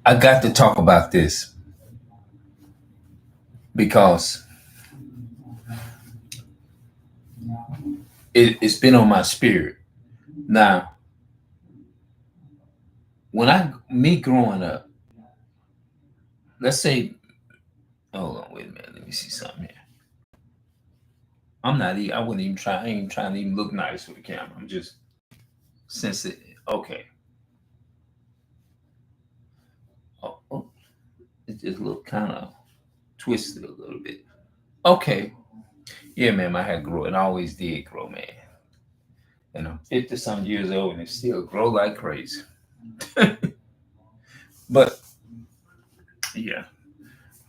I got to talk about this because it's been on my spirit. Now, me growing up, let's say, hold on, wait a minute, let me see something here. I wouldn't even try, I ain't even trying to even look nice for the camera. I'm just, since it, okay. Oh, it just looked kind of twisted a little bit. Okay. Yeah, man, my hair grew. It always did grow, man. And I'm 50 some years old and it still grow like crazy. But yeah.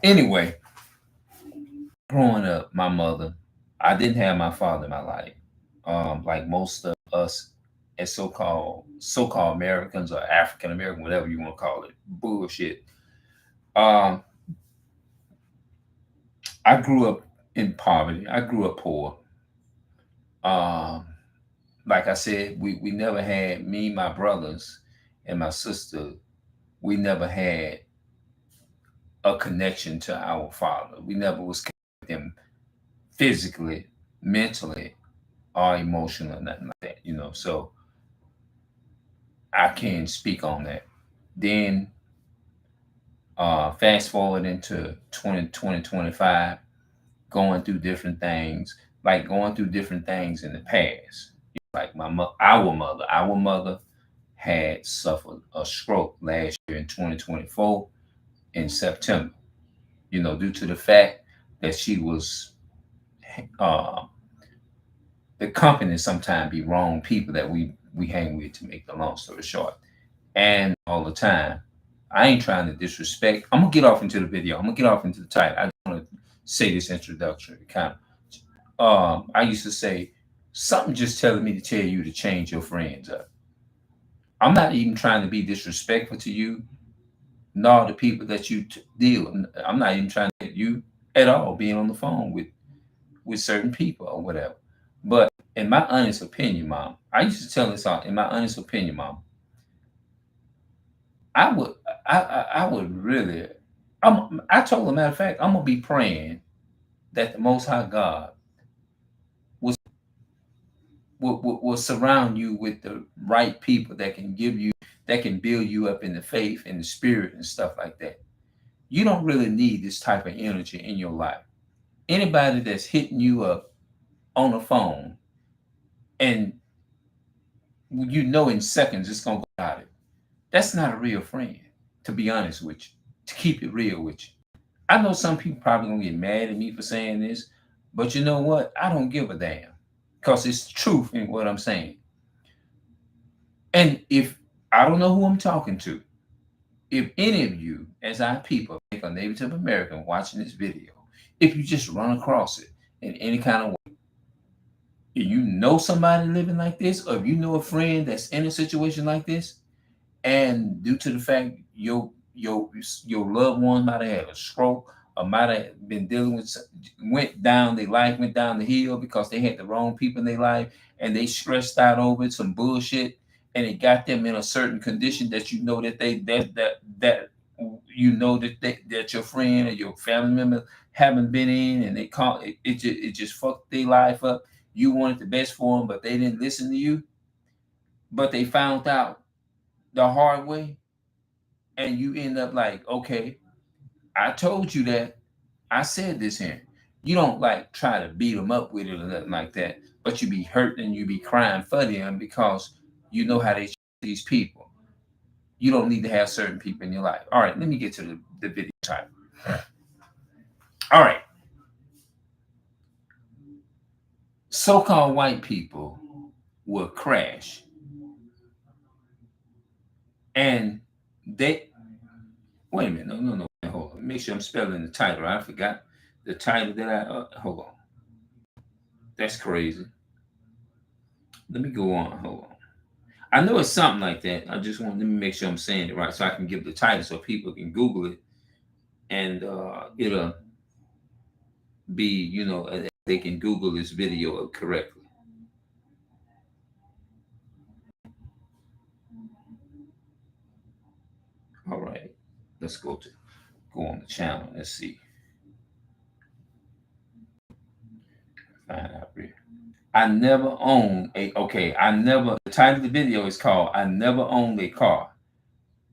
Anyway, growing up, my mother, I didn't have my father in my life. Like most of us as so-called Americans or African American, whatever you want to call it. Bullshit. Um, I grew up in poverty. I grew up poor. Um, like I said, we never had me, my brothers, and my sister. We never had a connection to our father. We never was connected with him physically, mentally, or emotionally, nothing like that. So I can't speak on that. Then fast forward into 2025, going through different things, like going through different things in the past. Like our mother had suffered a stroke last year in 2024 in September, due to the fact that she was, uh, the company sometimes be wrong people that we hang with, to make the long story short. And all the time, I ain't trying to disrespect. I'm gonna get off into the video. I'm gonna get off into the title. I just want to say this introductory kind of. I used to say something just telling me to tell you to change your friends up. I'm not even trying to be disrespectful to you, nor the people that you deal with. I'm not even trying to get you at all being on the phone with certain people or whatever. But in my honest opinion, Mom, I used to tell this all. In my honest opinion, Mom, I would, I would really. I told her, matter of fact, I'm gonna be praying that the Most High God will, will surround you with the right people that can that can build you up in the faith and the spirit and stuff like that. You don't really need this type of energy in your life. Anybody that's hitting you up on the phone and in seconds it's gonna go out it. That's not a real friend, to be honest with you. To keep it real with you. I know some people probably gonna get mad at me for saying this, but you know what? I don't give a damn. Because it's truth in what I'm saying. And if I don't know who I'm talking to, if any of you, as our people, like a Native American watching this video, if you just run across it in any kind of way, if you know somebody living like this, or if you know a friend that's in a situation like this, and due to the fact your loved one might have had a stroke or might have been dealing with their life went down the hill because they had the wrong people in their life and they stressed out over it, some bullshit, and it got them in a certain condition that that your friend or your family member haven't been in, and they call it just fucked their life up. You wanted the best for them, but they didn't listen to you, but they found out the hard way, and you end up like, okay, I told you that. I said this here. You don't like try to beat them up with it or nothing like that, but you be hurting and you be crying for them because you know how they treat these people. You don't need to have certain people in your life. All right, let me get to the video title. All right. So-called white people will crash, and they wait a minute. No. Hold on. Make sure I'm spelling the title. I forgot the title that hold on. That's crazy. Let me go on. Hold on. I know it's something like that. I just want let me make sure I'm saying it right so I can give the title so people can Google it and it'll be, they can Google this video correctly. All right, let's go on the channel. Let's see. Find out here. I never owned a okay. I never the title of the video is called I never owned a car.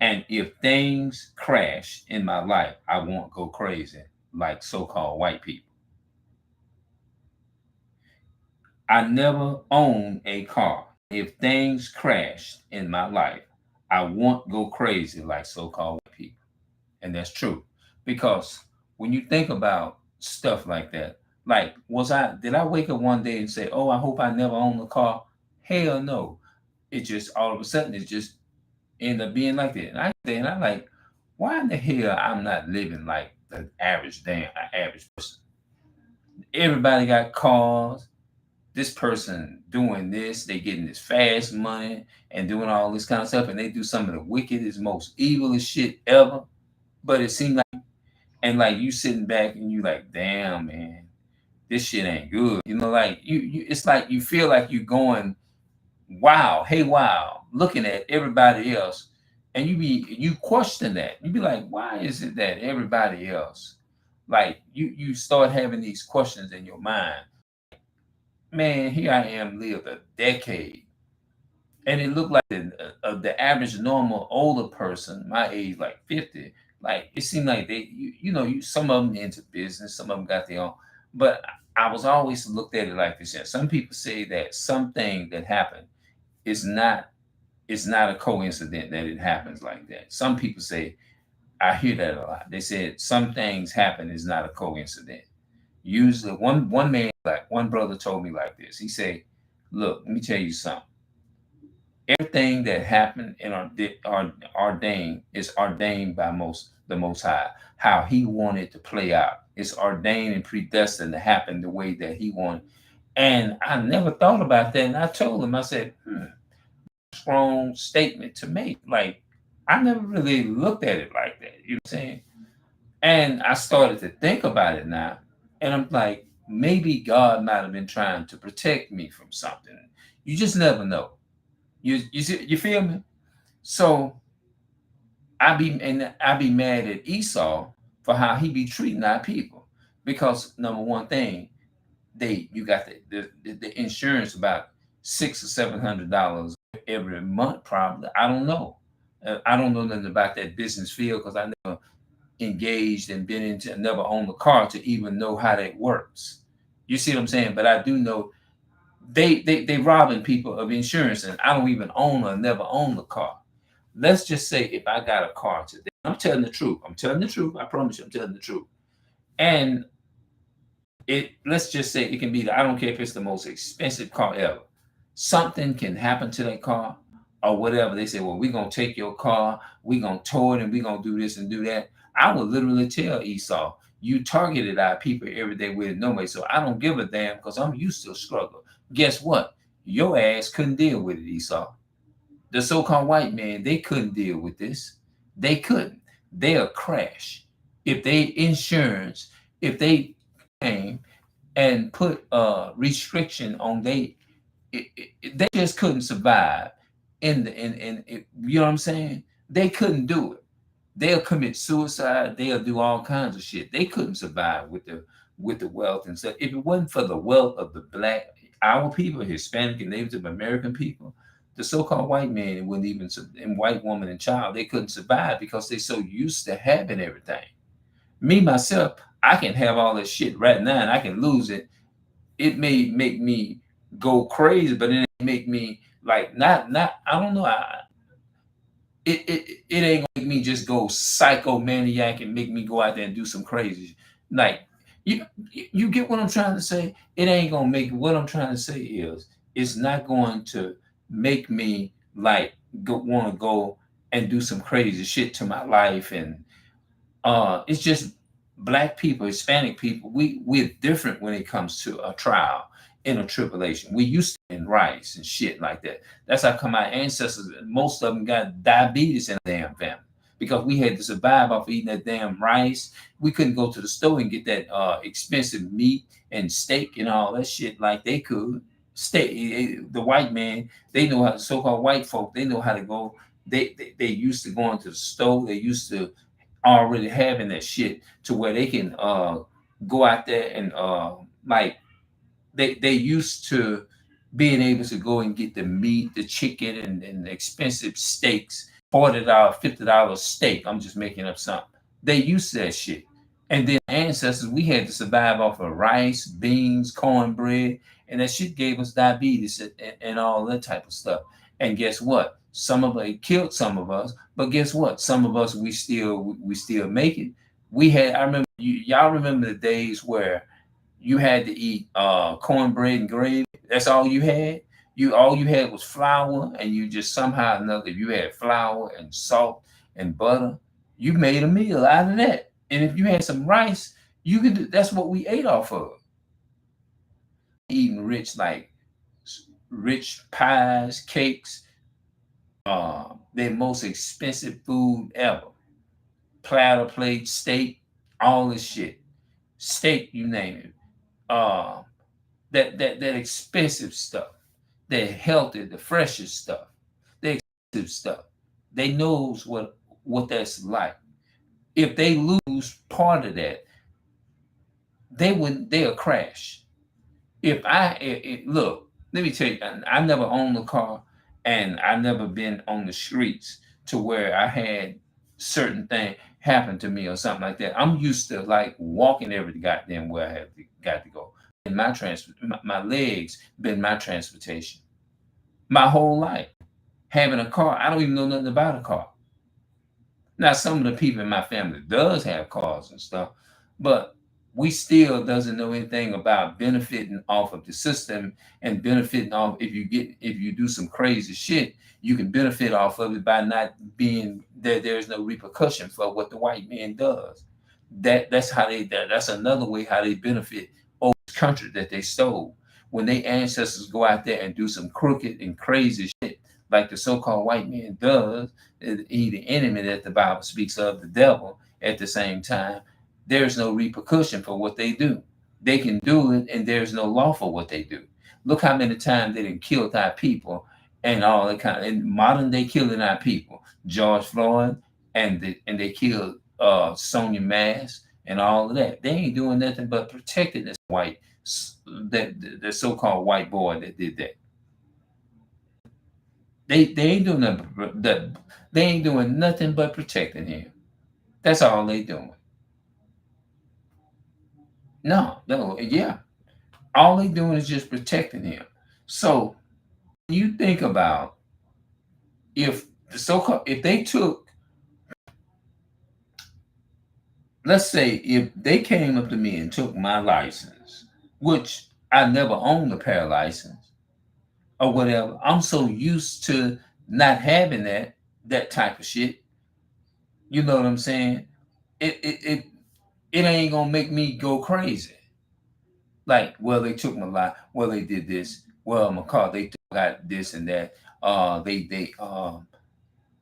And if things crash in my life, I won't go crazy like so-called white people. I never owned a car. If things crashed in my life, I won't go crazy like so-called white people. And that's true. Because when you think about stuff like that, like did I wake up one day and say, oh, I hope I never own a car? Hell no. It just all of a sudden it just ended up being like that. And I like, why in the hell I'm not living like the average person? Everybody got cars. This person doing this, they getting this fast money and doing all this kind of stuff, and they do some of the wickedest, most evilest shit ever. But it seemed like, and like you sitting back and you like, damn man, this shit ain't good. Like it's like you feel like you're going, wow, hey wow, looking at everybody else, and you question that. You be like, why is it that everybody else, like you start having these questions in your mind. Man, here I am, lived a decade, and it looked like the average normal older person, my age, like 50. Like it seemed like some of them into business, some of them got their own. But I was always looked at it like this. Yeah, some people say that something that happened is not it's not a coincidence that it happens like that. Some people say, I hear that a lot. They said some things happen is not a coincidence. Usually, one brother told me like this. He said, "Look, let me tell you something. Everything that happened and are ordained is ordained by the Most High. How He wanted to play out. It's ordained and predestined to happen the way that He wanted." And I never thought about that. And I told him, I said, strong statement to make. Like, I never really looked at it like that. You know what I'm saying? And I started to think about it now. And I'm like, maybe God might have been trying to protect me from something. You just never know. You feel me? So I be mad at Esau for how he be treating our people. Because number one thing, you got the insurance about $600 or $700 every month, probably. I don't know. I don't know nothing about that business field because I never engaged and been into, never owned a car to even know how that works. You see what I'm saying? But I do know they robbing people of insurance, and I don't even own or never own a car. Let's just say if I got a car today, I'm telling the truth. I'm telling the truth. I promise you, I'm telling the truth. And let's just say it can be I don't care if it's the most expensive car ever. Something can happen to that car or whatever. They say, well, we're gonna take your car, we're gonna tow it, and we're gonna do this and do that. I would literally tell Esau, you targeted our people every day with no way. So I don't give a damn because I'm used to a struggle. Guess what? Your ass couldn't deal with it, Esau. The so-called white man, they couldn't deal with this. They couldn't. They'll crash. If they insurance, if they came and put a restriction on they just couldn't survive you know what I'm saying? They couldn't do it. They'll commit suicide, they'll do all kinds of shit. They couldn't survive with the wealth and stuff. If it wasn't for the wealth of the black our people, Hispanic and Native American people, the so-called white man wouldn't even and white woman and child, they couldn't survive because they're so used to having everything. Me myself, I can have all this shit right now and I can lose it. It may make me go crazy, but it make me like not I don't know. It ain't gonna make me just go psychomaniac and make me go out there and do some crazy. Like you get what I'm trying to say? It ain't gonna make what I'm trying to say is it's not going to make me like want to go and do some crazy shit to my life. And it's just black people, Hispanic people, we're different when it comes to a trial. in a tribulation. We used to eat rice and shit like that. That's how come our ancestors, most of them got diabetes in the damn family because we had to survive off eating that damn rice. We couldn't go to the store and get that expensive meat and steak and all that shit like they could. Steak, the white man, they know how. So-called white folk, they know how to go. They used to going to the store. They used to already having that shit to where they can go out there and like they used to being able to go and get the meat, the chicken, and the expensive steaks, $40, $50 steak. I'm just making up something. They used to that shit. And then ancestors, we had to survive off of rice, beans, cornbread, and that shit gave us diabetes and all that type of stuff. And guess what? Some of it killed some of us, but guess what? Some of us we still make it. We had I remember y'all remember the days where you had to eat cornbread and gravy. That's all you had. All you had was flour, and you just somehow or another you had flour and salt and butter. You made a meal out of that. And if you had some rice, you could. That's what we ate off of. Eating rich pies, cakes, their most expensive food ever. Platter plate, steak, all this shit. Steak, you name it. Uh, that expensive stuff, the healthy, the freshest stuff, the expensive stuff. They knows what that's like. If they lose part of that, they'll crash. If look, let me tell you, I never owned a car, and I never been on the streets to where I had certain thing happen to me or something like that. I'm used to like walking every goddamn where I have got to go. And my legs been my transportation my whole life. Having a car, I don't even know nothing about a car. Now, some of the people in my family does have cars and stuff, but we still doesn't know anything about benefiting off of the system and benefiting off if you do some crazy shit, you can benefit off of it by not being there. There's no repercussion for what the white man does. That's another way how they benefit over this country that they stole. When their ancestors go out there and do some crooked and crazy shit like the so-called white man does, he the enemy that the Bible speaks of, the devil, at the same time, there's no repercussion for what they do. They can do it, and there's no law for what they do. Look how many times they done killed our people and all that kind of in modern day killing our people. George Floyd and they killed Sonia Mass and all of that. They ain't doing nothing but protecting this the so-called white boy that did that. They ain't doing nothing. They ain't doing nothing but protecting him. That's all they doing. No, yeah. All they doing is just protecting him. So you think about if if they took, let's say if they came up to me and took my license, which I never owned a pair license or whatever. I'm so used to not having that type of shit. You know what I'm saying? It ain't gonna make me go crazy. Like, well, they took my life. Well, they did this. Well, my car, they got this and that.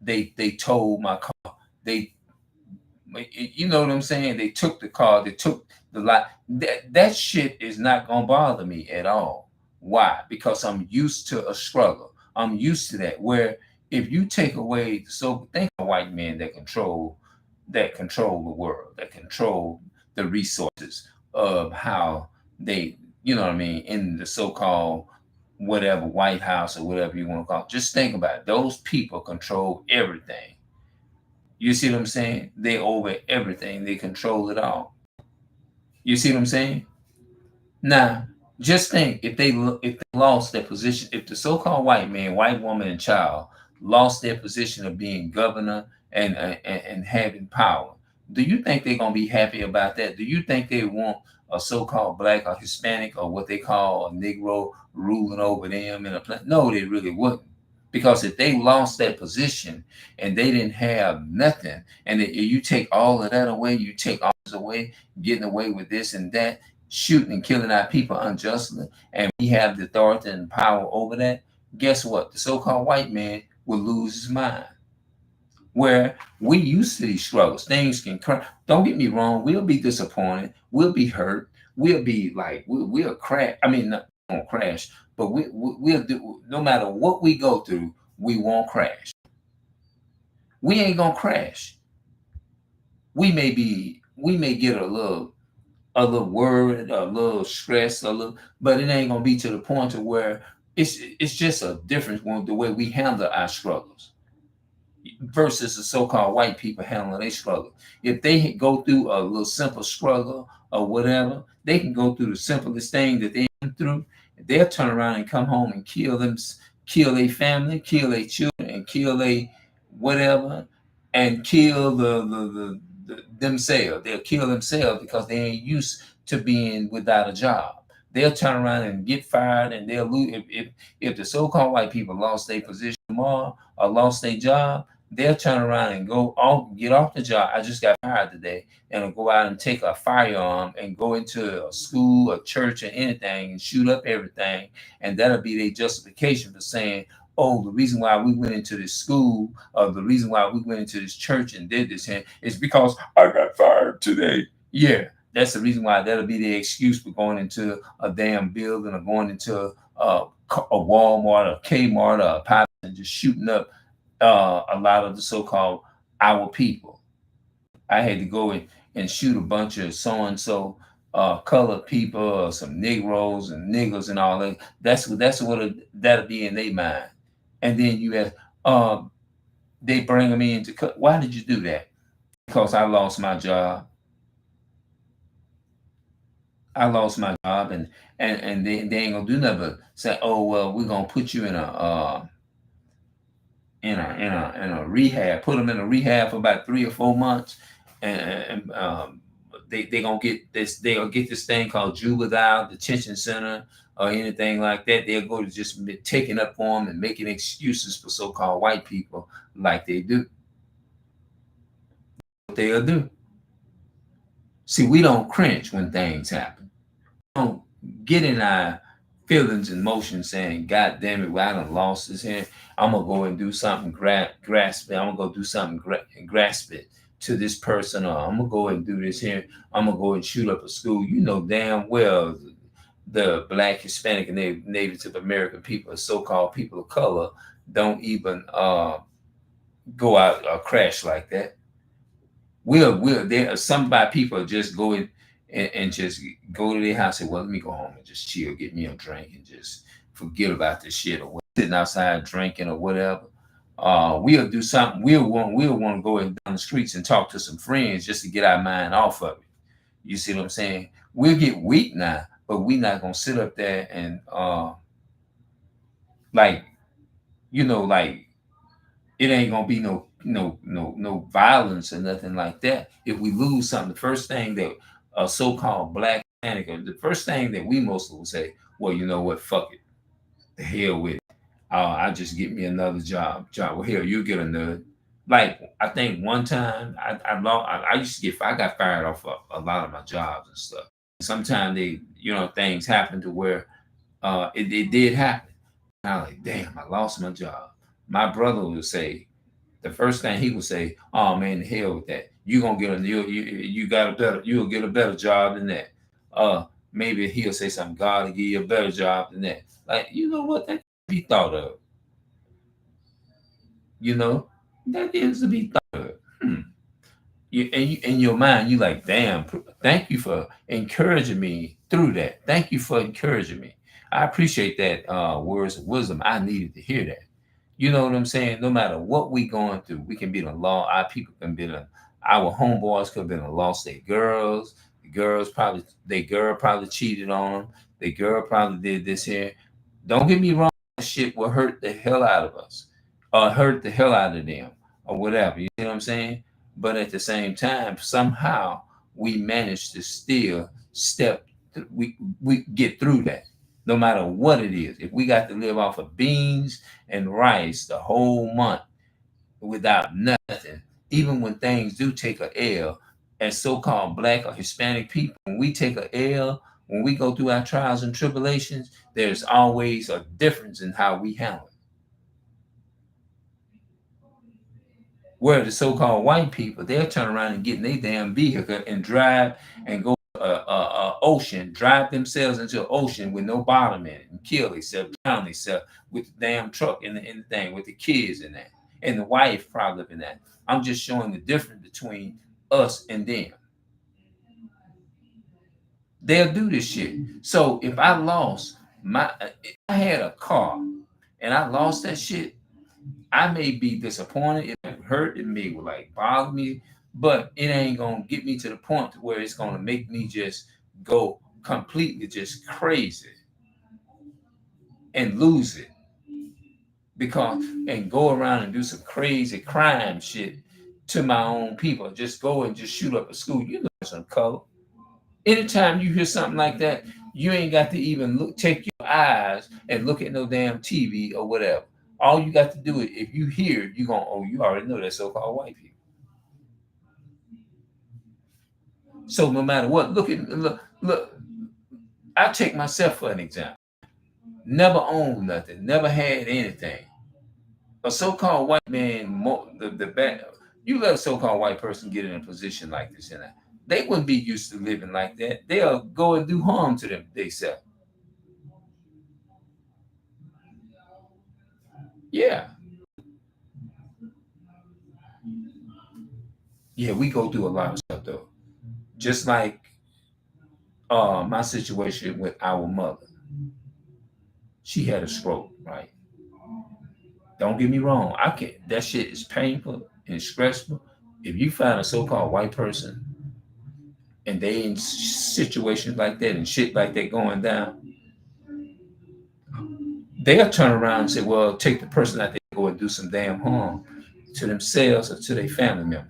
They told my car. They, you know what I'm saying? They took the car. They took the lot. That shit is not gonna bother me at all. Why? Because I'm used to a struggle. I'm used to that. Where if you take away, so think of white men that control the world, that control the resources of how they, you know what I mean, in the so-called whatever White House or whatever you want to call it. Just think about it. Those people control everything. You see what I'm saying? They over everything. They control it all. You see what I'm saying? Now, just think if they lost their position, if the so-called white man, white woman, and child lost their position of being governor and having power, do you think they're gonna be happy about that? Do you think they want a so-called black or Hispanic or what they call a Negro ruling over them in a place? No, they really wouldn't. Because if they lost that position and they didn't have nothing, and you take all of that away, you take all this away, getting away with this and that, shooting and killing our people unjustly, and we have the authority and power over that, guess what? The so-called white man will lose his mind. Where we used to these struggles, things can crash. Don't get me wrong, we'll be disappointed, we'll be hurt, we'll be like, we'll crash. I mean, not won't crash, but we'll do, no matter what we go through, we won't crash. We ain't gonna crash. We may get a little worried, a little stressed, but it ain't gonna be to the point to where it's just a difference with the way we handle our struggles versus the so-called white people handling their struggle. If they go through a little simple struggle or whatever, they can go through the simplest thing that they went through. They'll turn around and come home and kill their family, kill their children, and kill their whatever, and kill the themselves. They'll kill themselves because they ain't used to being without a job. They'll turn around and get fired, and they'll lose. If the so-called white people lost their position tomorrow or lost their job, they'll turn around and go off, get off the job. I just got fired today, and I'll go out and take a firearm and go into a school, a church, or anything and shoot up everything, and that'll be their justification for saying, "Oh, the reason why we went into this school, or the reason why we went into this church and did this here is because I got fired today." Yeah, that's the reason why. That'll be the excuse for going into a damn building or going into a Walmart or Kmart or a Pop and just shooting up a lot of the so-called our people. I had to go and shoot a bunch of so-and-so colored people or some Negroes and niggers and all that. That'll be in their mind. And then you have they bring them in to cut. Why did you do that? Because I lost my job. I lost my job, and they ain't gonna do nothing but say, "Oh well, we're gonna put you in a rehab, put them in a rehab for about 3 or 4 months, and they gonna get this. They gonna get this thing called juvenile detention center or anything like that. They'll go to just be taking up for them and making excuses for so-called white people like they do. What they'll do. See, we don't cringe when things happen. We don't get in our feelings and motions saying, "God damn it, well, I done lost this here. I'm gonna go and do something, grasp it. I'm gonna go do something, grasp it to this person, or I'm gonna go and do this here. I'm gonna go and shoot up a school." You know damn well the Black, Hispanic, and Native American people, so-called people of color, don't even go out or crash like that. We'll there some by people just go in and just go to their house and say, "Well, let me go home and just chill, get me a drink, and just forget about this shit," or sitting outside drinking or whatever. We'll do something. We'll want to go down the streets and talk to some friends just to get our mind off of it. You see what I'm saying? We'll get weak now, but we're not gonna sit up there and like like it ain't gonna be no violence or nothing like that. If we lose something, the first thing that a so-called black panic, the first thing that we mostly will say, "Well, you know what, fuck it, the hell with it. I just get me another job. Well, hell, you get another." Like I think one time I used to I got fired off a lot of my jobs and stuff. Sometimes things happen to where it did happen. I was like, damn, I lost my job. My brother would say, the first thing he would say, "Oh man, the hell with that. You gonna get you'll get a better job than that." Maybe he'll say something, "God will give you a better job than that." Like, you know what? That be thought of. You know, that is to be thought of. In your mind, you like, damn, thank you for encouraging me through that. Thank you for encouraging me. I appreciate that words of wisdom. I needed to hear that. You know what I'm saying? No matter what we going through, we can be the law. Our people can be our homeboys could have been lost their girls. The girls probably, their girl probably cheated on them. The girl probably did this here. Don't get me wrong. That shit will hurt the hell out of us, or hurt the hell out of them, or whatever. You know what I'm saying? But at the same time, somehow we manage to still we get through that, no matter what it is. If we got to live off of beans and rice the whole month without nothing, even when things do take a L, as so-called black or Hispanic people, when we take a L when we go through our trials and tribulations, there's always a difference in how we handle it. Where the so-called white people, they'll turn around and get in their damn vehicle and drive and go ocean, drive themselves into an ocean with no bottom in it and kill themselves, drown themselves with the damn truck in the thing, with the kids in that, and the wife probably in that. I'm just showing the difference between us and them. They'll do this shit. So if I lost if I had a car and I lost that shit, I may be disappointed. It may hurt. It may like bother me, but it ain't gonna get me to the point to where it's gonna make me just go completely just crazy and lose it because and go around and do some crazy crime shit to my own people. Just go and just shoot up a school. You know some color. Anytime you hear something like that, you ain't got to even take your eyes and look at no damn TV or whatever. All you got to do is if you hear, you gonna you already know that so-called white people. So no matter what, look. I take myself for an example. Never owned nothing, never had anything. A so-called white man, the bad, you let a so-called white person get in a position like this, and they wouldn't be used to living like that. They'll go and do harm to them themselves. Yeah, yeah, we go through a lot of stuff though. Just like my situation with our mother, she had a stroke, right? Don't get me wrong, I can not that shit is painful and stressful. If you find a so-called white person and they in situations like that and shit like that going down, they'll turn around and say, well, take the person out there and go and do some damn harm to themselves or to their family member.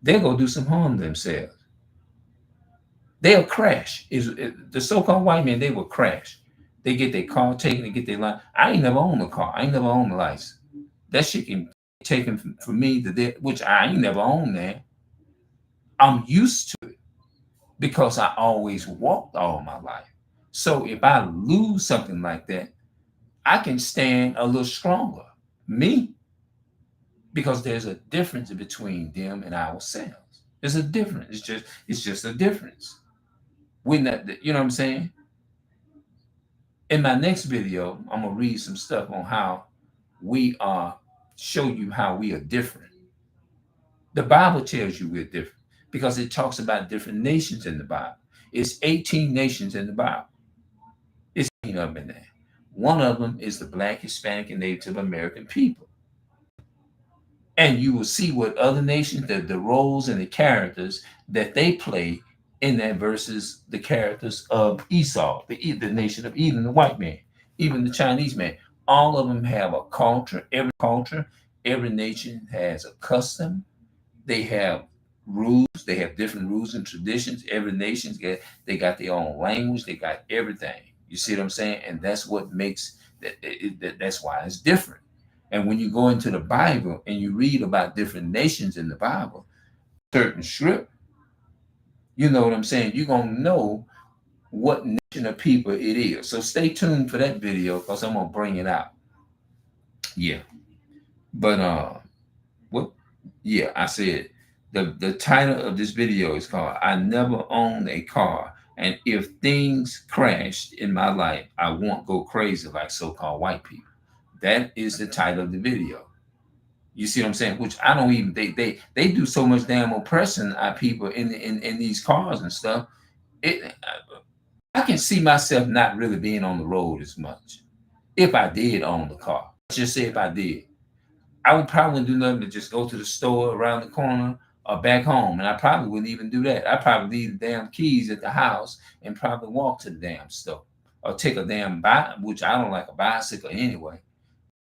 They'll go do some harm to themselves. They'll crash. The so-called white men, they will crash. They get their car taken, they get their life. I ain't never owned a car. I ain't never owned a license. That shit can taken from me to that, which I ain't never owned that. I'm used to it because I always walked all my life. So if I lose something like that, I can stand a little stronger. Me, because there's a difference between them and ourselves. There's a difference. It's just a difference. We're not, you know what I'm saying? In my next video, I'm gonna read some stuff on how we are, show you how we are different. The Bible tells you we're different because it talks about different nations in the Bible. It's 18 nations in the Bible. It's 18 of them in there. One of them is the Black, Hispanic, and Native American people. And you will see what other nations, the roles and the characters that they play in that versus the characters of Esau, the nation of Edom, the white man, even the Chinese man. All of them have a culture. Every nation has a custom. They have rules. They have different rules and traditions. Every nation's got their own language. They got everything. You see what I'm saying? And that's what makes that's why it's different. And when you go into the Bible and you read about different nations in the Bible, certain script, you know what I'm saying? You're gonna know what nation of people it is. So stay tuned for that video because I'm gonna bring it out. Yeah. But what yeah, I said the title of this video is called I Never Owned a Car. And if things crashed in my life, I won't go crazy like so-called white people. That is the title of the video. You see what I'm saying? Which I don't even they do so much damn oppression at people in these cars and stuff. I can see myself not really being on the road as much if I did own the car. Let's just say if I did. I would probably do nothing but just go to the store around the corner or back home. And I probably wouldn't even do that. I'd probably leave the damn keys at the house and probably walk to the damn store or take a damn bike, which I don't like a bicycle anyway.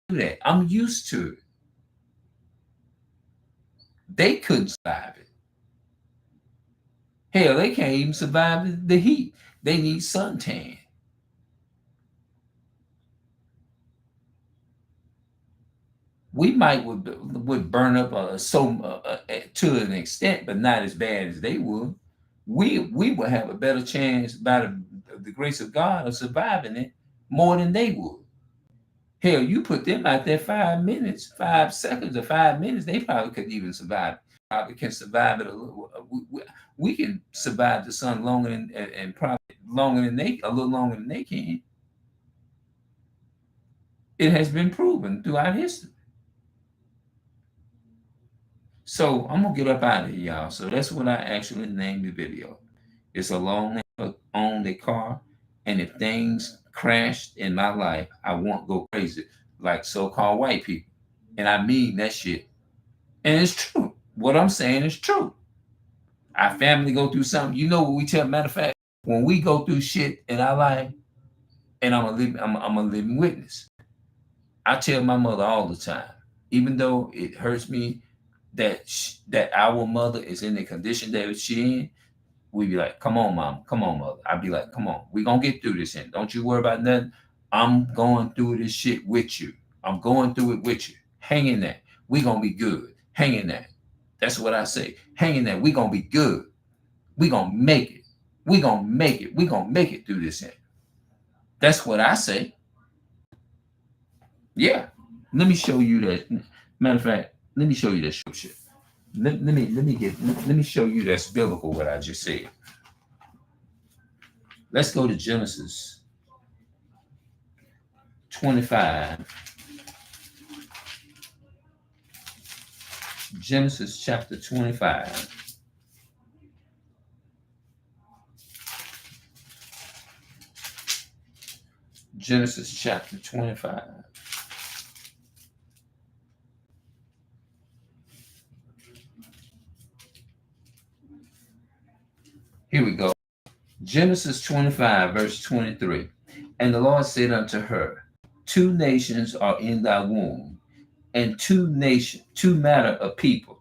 Do that. I'm used to it. They couldn't survive it. Hell, they can't even survive the heat. They need suntan. We might would burn up to an extent, but not as bad as they would. We would have a better chance by the grace of God of surviving it more than they would. Hell, you put them out there 5 minutes, 5 seconds, or 5 minutes, they probably couldn't even survive. Probably can survive it a little. We can survive the sun longer and probably longer than a little longer than they can. It has been proven throughout history. So I'm gonna get up out of here, y'all. So that's what I actually named the video. It's a long never owned a car, and if things crashed in my life, I won't go crazy like so-called white people. And I mean that shit. And it's true. What I'm saying is true. Our family go through something. You know what we tell? Matter of fact, when we go through shit in our life, and I'm a living witness. I tell my mother all the time, even though it hurts me that our mother is in the condition that she in, we be like, come on, mom, come on, mother. I'd be like, come on, we gonna get through this, and don't you worry about nothing. I'm going through this shit with you. I'm going through it with you. Hang in there. We gonna be good. Hang in there. That's what I say. Hang in there. We gonna be good. We gonna make it. We gonna make it. We gonna make it through this thing. That's what I say. Yeah. Let me show you that. Matter of fact, let me show you that shit. Let me show you that's biblical what I just said. Let's go to Genesis 25. Genesis chapter 25. Genesis chapter 25. Here we go. Genesis 25, verse 23. And the Lord said unto her, two nations are in thy womb, and two matter of people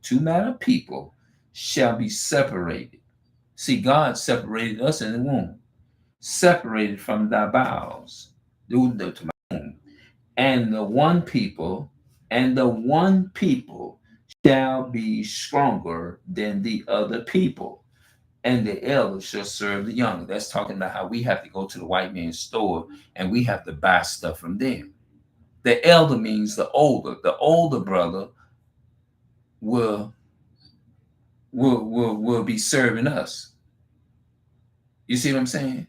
shall be separated. See, God separated us in the womb, separated from thy bowels, and the one people shall be stronger than the other people, and the elder shall serve the younger. That's talking about how we have to go to the white man's store and we have to buy stuff from them. The elder means the older. The older brother will be serving us. You see what I'm saying?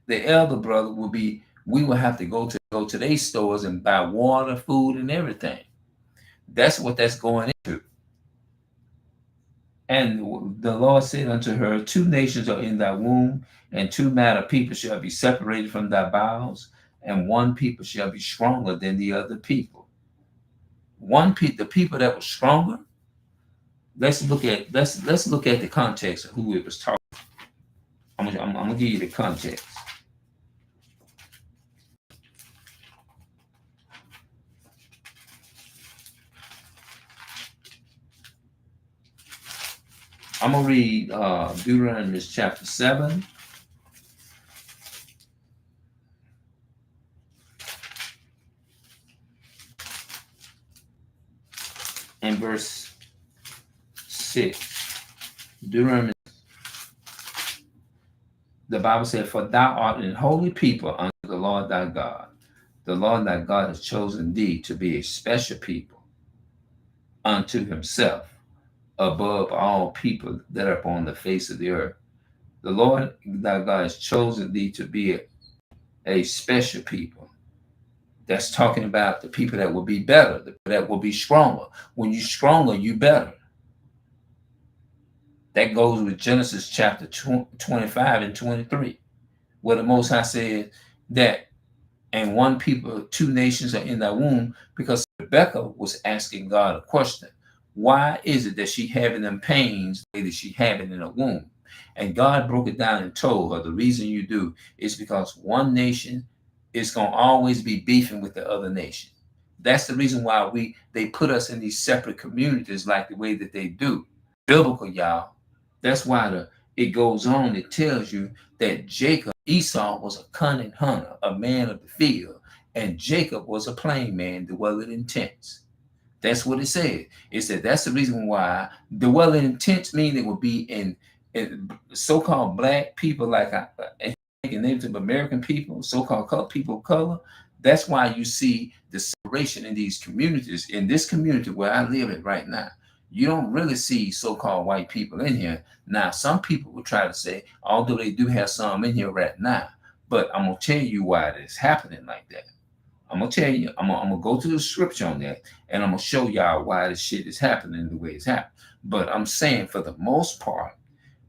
The elder brother we will have to go to their stores and buy water, food, and everything. That's what that's going into. And the Lord said unto her, two nations are in thy womb, and two matter people shall be separated from thy bowels, and one people shall be stronger than the other people. The people that were stronger. Let's look at the context of who it was talking. I'm gonna give you the context. I'm gonna read Deuteronomy chapter 7. And verse 6. Deuteronomy. The Bible said, for thou art an holy people unto the Lord thy God. The Lord thy God has chosen thee to be a special people unto himself, above all people that are upon the face of the earth. The Lord thy God has chosen thee to be a special people. That's talking about the people that will be better, that will be stronger. When you're stronger, you better. That goes with Genesis chapter 25 and 23, where the Most High said that, and one people, two nations are in thy womb, because Rebecca was asking God a question. Why is it that she having them pains that she having in her womb? And God broke it down and told her the reason you do is because one nation is going to always be beefing with the other nation. That's the reason why they put us in these separate communities like the way that they do. Biblical, y'all. That's why it goes on. It tells you that Esau was a cunning hunter, a man of the field, and Jacob was a plain man, dwelling in tents. That's what it said. It said that's the reason why dwelling in tents mean it would be in so-called black people like Native American people, so-called people of color. That's why you see the separation in these communities. In this community where I live in right now, you don't really see so-called white people in here. Now, some people will try to say, although they do have some in here right now, but I'm gonna tell you why it is happening like that. I'm gonna tell you, I'm gonna go to the scripture on that, and I'm gonna show y'all why this shit is happening the way it's happening. But I'm saying, for the most part,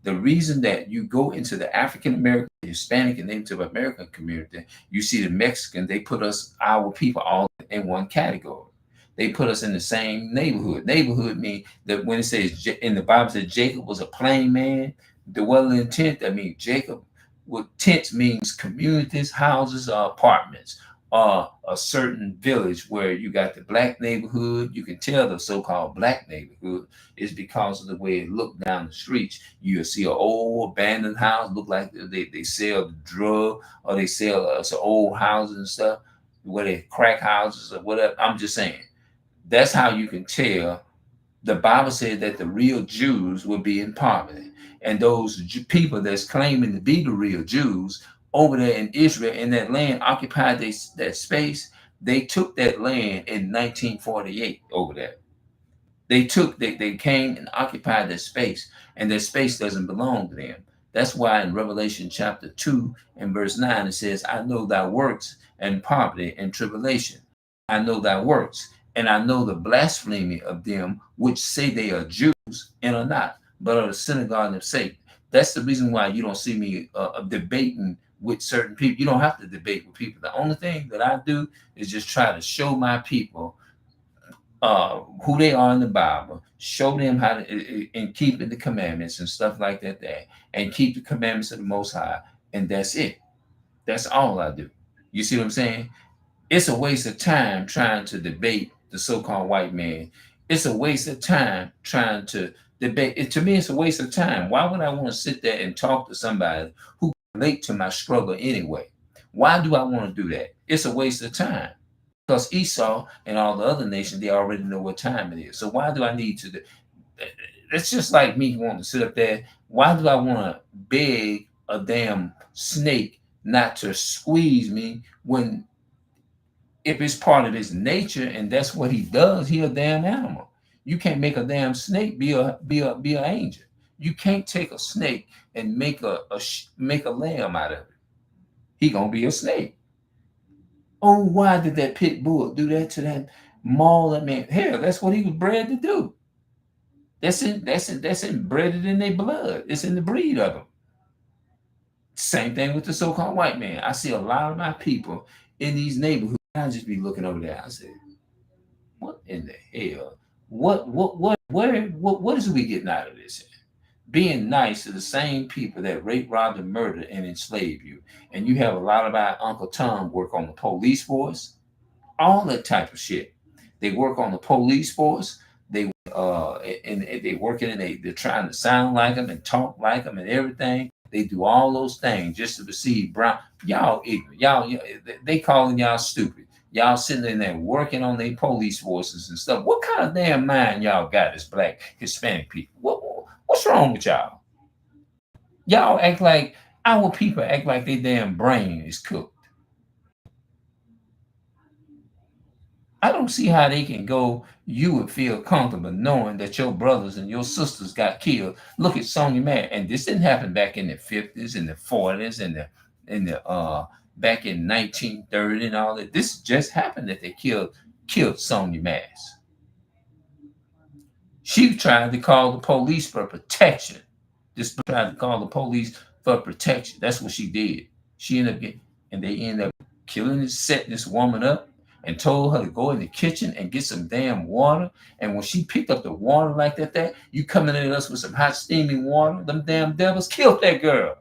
the reason that you go into the African American, Hispanic, and Native American community, you see the Mexican, they put us, our people, all in one category. They put us in the same neighborhood. Neighborhood means that when it says in the Bible says Jacob was a plain man, dwelling in tent, that means Jacob, what tents means communities, houses, or apartments, a certain village where you got the black neighborhood. You can tell the so-called black neighborhood is because of the way it looked down the streets. You'll see an old abandoned house, look like they sell the drug, or they sell some old houses and stuff, where they crack houses or whatever. I'm just saying, that's how you can tell. The Bible said that the real Jews will be in poverty. And those people that's claiming to be the real Jews over there in Israel, in that land, occupied that space. They took that land in 1948 over there. They came and occupied that space, and that space doesn't belong to them. That's why in Revelation chapter 2 and verse 9 it says, I know thy works and poverty and tribulation. I know thy works, and I know the blasphemy of them which say they are Jews and are not, but are the synagogue of Satan. That's the reason why you don't see me debating with certain people. You don't have to debate with people. The only thing that I do is just try to show my people who they are in the Bible, show them how to in keeping the commandments and stuff like that there, and keep the commandments of the Most High, and that's it. That's all I do. You see what I'm saying? It's a waste of time trying to debate the so-called white man. It's a waste of time trying to debate. To me, it's a waste of time. Why would I want to sit there and talk to somebody who can relate to my struggle anyway? Why do I want to do that? It's a waste of time. Because Esau and all the other nations, they already know what time it is. So why do I need to? It's just like me wanting to sit up there. Why do I want to beg a damn snake not to squeeze me when, if it's part of his nature and that's what he does, he a damn animal. You can't make a damn snake be a angel. You can't take a snake and make make a lamb out of it. He gonna be a snake. Oh, why did that pit bull do that to that maul? I mean, hell, that's what he was bred to do. That's embedded in their blood. It's in the breed of them. Same thing with the so-called white man. I see a lot of my people in these neighborhoods. I just be looking over there. I say, what in the hell? What is we getting out of this? Being nice to the same people that rape, robbed, and murdered and enslave you. And you have a lot of our Uncle Tom work on the police force, all that type of shit. They work on the police force. They and they working and they're trying to sound like them and talk like them and everything. They do all those things just to receive brown. Y'all ignorant. Y'all they calling y'all stupid. Y'all sitting in there working on their police forces and stuff. What kind of damn mind y'all got as black Hispanic people? What's wrong with y'all? Y'all act like our people act like their damn brain is cooked. I don't see how they can go. You would feel comfortable knowing that your brothers and your sisters got killed. Look at Sonya Madden, and this didn't happen back in the 50s and the 40s and the back in 1930 and all that. This just happened that they killed Sonya Mass. She tried to call the police for protection. Just tried to call the police for protection. That's what she did. She ended up getting, and they ended up killing and setting this woman up and told her to go in the kitchen and get some damn water. And when she picked up the water like that, you coming at us with some hot steaming water, them damn devils killed that girl.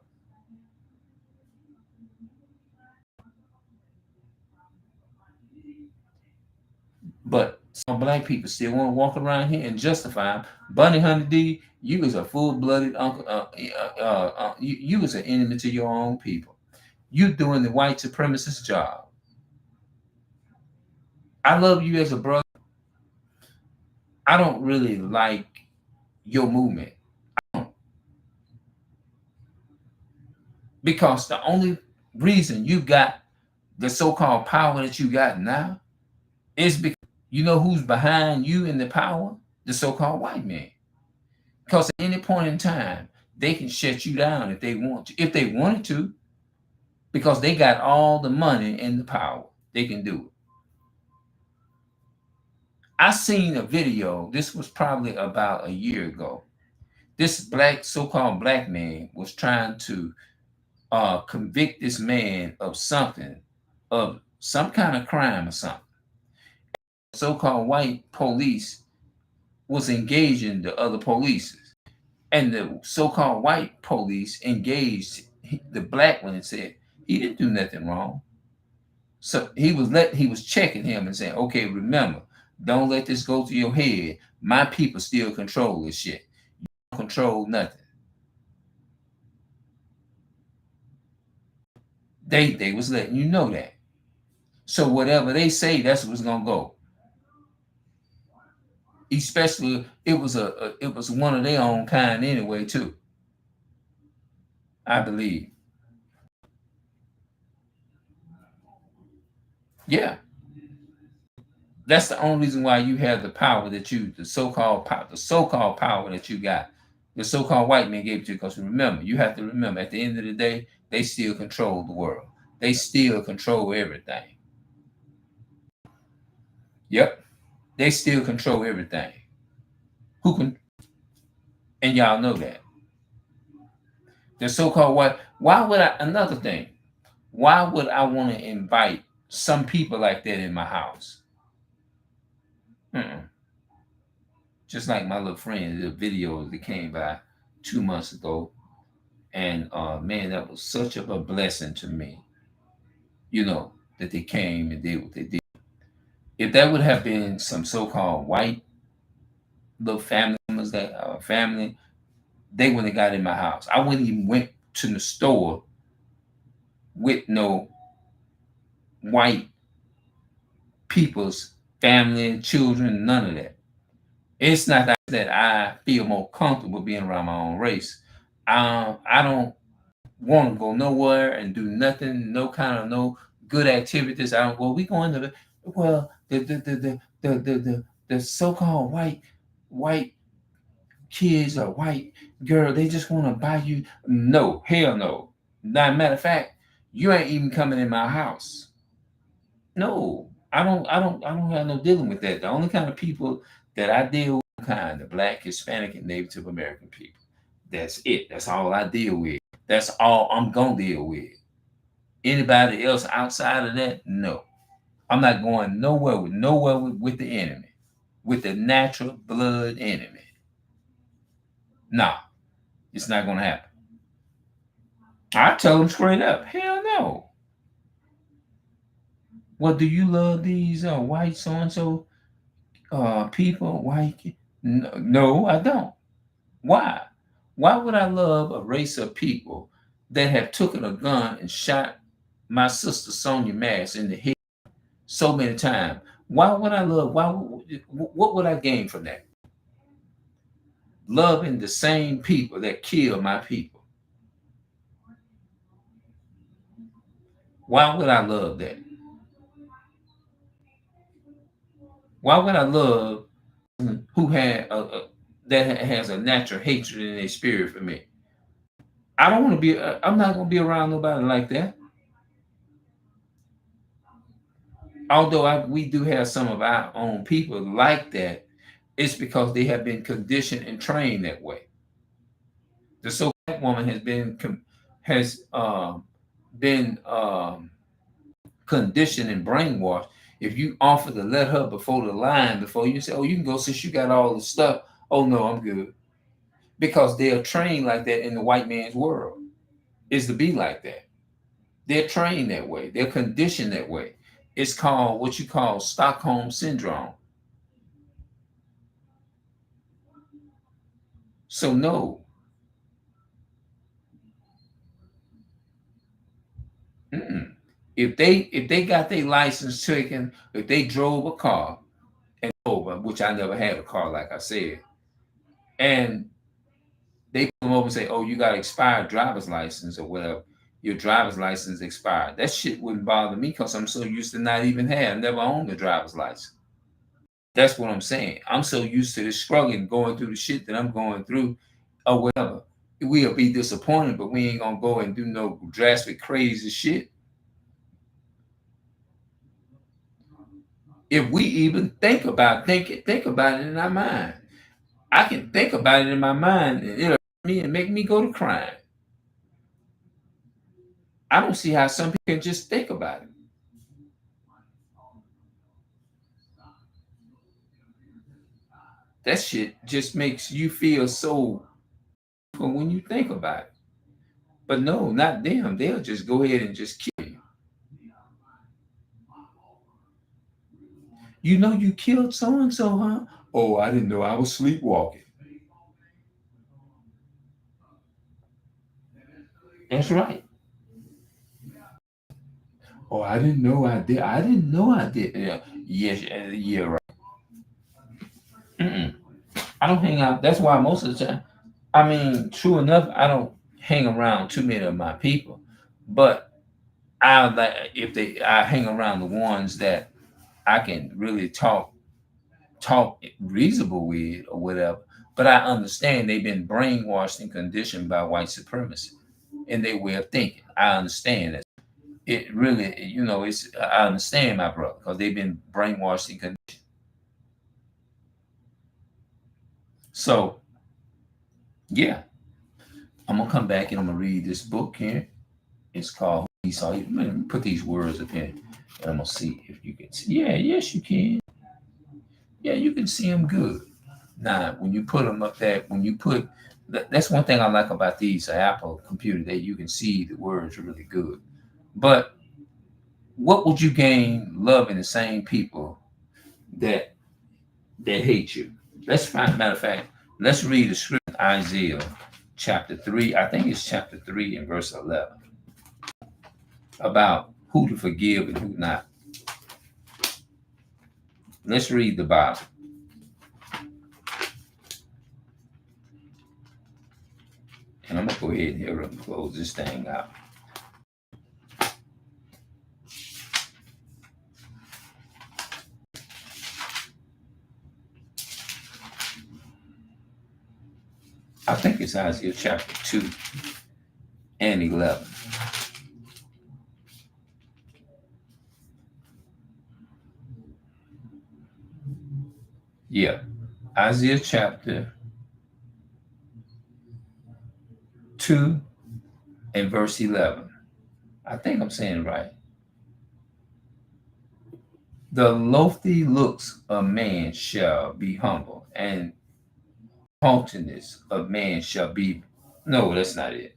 But some black people still want to walk around here and justify them. Bunny Honey D, you was a full-blooded uncle. You was an enemy to your own people. You doing the white supremacist job. I love you as a brother. I don't really like your movement. I don't. Because the only reason you got the so-called power that you got now is because you know who's behind you in the power? The so-called white man. Because at any point in time, they can shut you down if they want to. If they wanted to, because they got all the money and the power. They can do it. I seen a video, this was probably about a year ago. This black, so-called black man was trying to convict this man of something, of some kind of crime or something. So-called white police was engaging the other police. And the so-called white police engaged the black one and said, he didn't do nothing wrong. So he was checking him and saying, okay, remember, don't let this go to your head. My people still control this shit. You don't control nothing. They was letting you know that. So whatever they say, that's what's gonna go. Especially it was one of their own kind anyway, too. I believe. Yeah. That's the only reason why you have the power that the so-called power, that you got. The so-called white man gave it to you. Because remember, you have to remember, at the end of the day, they still control the world. They still control everything. Yep. They still control everything. Who can, and y'all know that. The so-called white, why would I, another thing, why would I want to invite some people like that in my house? Mm-mm. Just like my little friend, the video that came by 2 months ago. And man, that was such of a blessing to me, that they came and did what they did. If that would have been some so-called white little family members that family, they wouldn't have got in my house. I wouldn't even went to the store with no white people's family, children, none of that. It's not that I feel more comfortable being around my own race. I don't want to go nowhere and do nothing, no good activities. I don't go. We going to the so-called white kids or white girl. They just want to buy you. No, hell no. Matter of fact, you ain't even coming in my house. No, I don't have no dealing with that. The only kind of people that I deal with, the black, Hispanic, and Native American people. That's it. That's all I deal with. That's all I'm gonna deal with. Anybody else outside of that, no. I'm not going nowhere with the enemy, with the natural blood enemy. Nah, it's not gonna happen. I tell them straight up, hell no. Well, do you love these white so and so people? White? No, I don't. Why? Why would I love a race of people that have taken a gun and shot my sister Sonia Mass in the head so many times? Why would I love? What would I gain from that? Loving the same people that kill my people. Why would I love that? Why would I love who that has a natural hatred in their spirit for me? I don't want to be. I'm not going to be around nobody like that. Although we do have some of our own people like that, it's because they have been conditioned and trained that way. The so-called woman has been conditioned and brainwashed. If you offer to let her before the line, before you say, "Oh, you can go since you got all the stuff," oh no, I'm good, because they are trained like that in the white man's world. Is to be like that. They're trained that way. They're conditioned that way. It's called what you call Stockholm syndrome. So no. Mm-mm. If they got their license taken, if they drove a car over, which I never had a car, like I said. And they come over and say, "Oh, you got expired driver's license or whatever. Your driver's license expired." That shit wouldn't bother me because I'm so used to not even have, never owned a driver's license. That's what I'm saying. I'm so used to the struggling, going through the shit that I'm going through, or whatever. We'll be disappointed, but we ain't gonna go and do no drastic, crazy shit. If we even think about it in our mind. I can think about it in my mind, and it'll me and make me go to crying. I don't see how some people can just think about it. That shit just makes you feel so when you think about it. But no, not them. They'll just go ahead and just kill you. You know you killed so and so, huh? Oh, I didn't know I was sleepwalking. That's right. Oh, I didn't know I did. I didn't know I did. Yeah, yes, yeah, right. Mm-mm. I don't hang out. That's why most of the time, I mean, true enough, I don't hang around too many of my people. But I like if I hang around the ones that I can really talk reasonable with or whatever. But I understand they've been brainwashed and conditioned by white supremacy in their way of thinking. I understand that. It really, it's I understand my brother because they've been brainwashed and conditioned. So yeah, I'm gonna come back and I'm gonna read this book here. It's called Esau. Let me put these words up here, and I'm gonna see if you can see. Yeah, yes, you can. Yeah, you can see them good. Now, when you put them up there, that's one thing I like about these Apple computer that you can see the words really good. But what would you gain loving the same people that hate you? Let's find. Matter of fact, let's read the script Isaiah chapter 3. I think it's chapter 3 and verse 11 about who to forgive and who not. Let's read the Bible. And I'm gonna go ahead and here and close this thing out. I think it's Isaiah chapter 2 and 11. Yeah, Isaiah chapter 2 and verse 11. I think I'm saying it right. The lofty looks of man shall be humble, and haughtiness of man shall be. No, that's not it.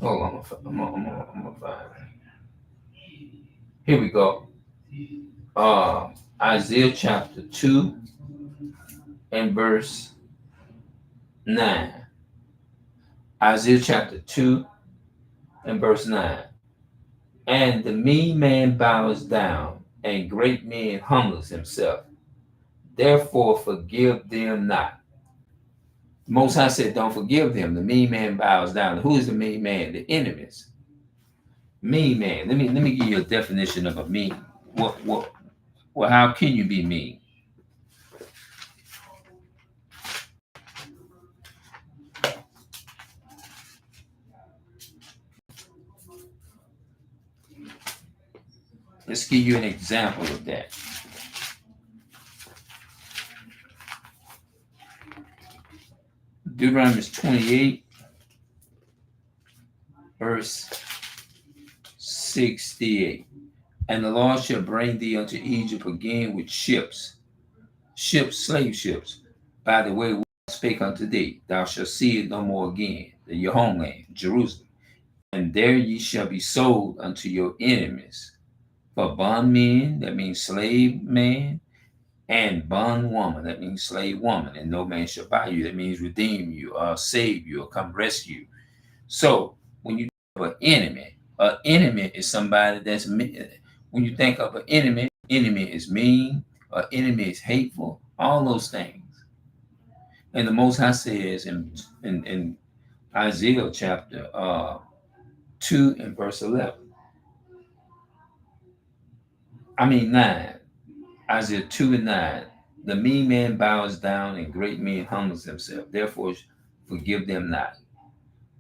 Hold on, I'm gonna find it. Here we go. Isaiah chapter 2 and verse 9. Isaiah chapter 2 and verse 9. And the mean man bows down, and great man humbles himself. Therefore, forgive them not. The Most High said, don't forgive them. The mean man bows down. Who is the mean man? The enemies. Mean man. Let me give you a definition of a mean. Well, how can you be mean? Let's give you an example of that. Deuteronomy 28, verse 68. And the Lord shall bring thee unto Egypt again with ships, slave ships, by the way we spake unto thee. Thou shalt see it no more again. your homeland, Jerusalem. And there ye shall be sold unto your enemies for bondmen, that means slave man, and bondwoman, that means slave woman. And no man shall buy you, that means redeem you, or save you, or come rescue you. So when you think of an enemy is somebody that's when you think of an enemy is mean, an enemy is hateful, all those things. And the Most High says in Isaiah chapter 2 and verse 11, I mean 9, Isaiah 2 and 9, the mean man bows down and great men humbles himself. Therefore, forgive them not.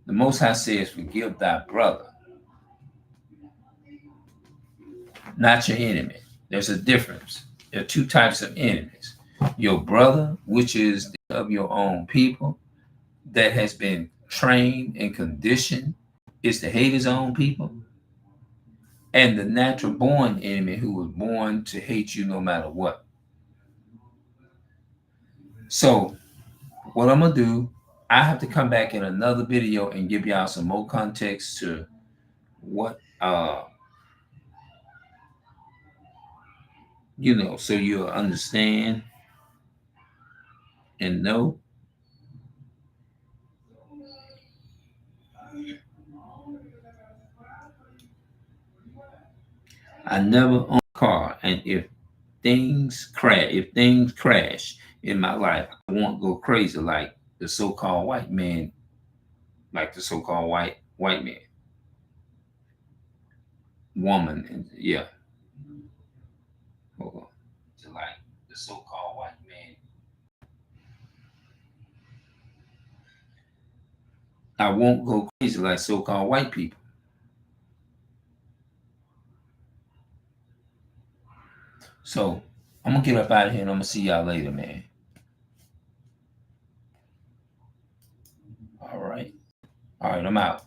The Most High says, forgive thy brother, not your enemy. There's a difference. There are two types of enemies. Your brother, which is of your own people, that has been trained and conditioned, is to hate his own people. And the natural born enemy, who was born to hate you no matter what. So what I'm going to do, I have to come back in another video and give y'all some more context to what, so you'll understand and know. I never own a car, and if things crash in my life, I won't go crazy like the so-called white man, like the so-called white man, woman, and yeah, hold on, so like the so-called white man. I won't go crazy like so-called white people. So I'm gonna get up out of here and I'm gonna see y'all later, man. All right, I'm out.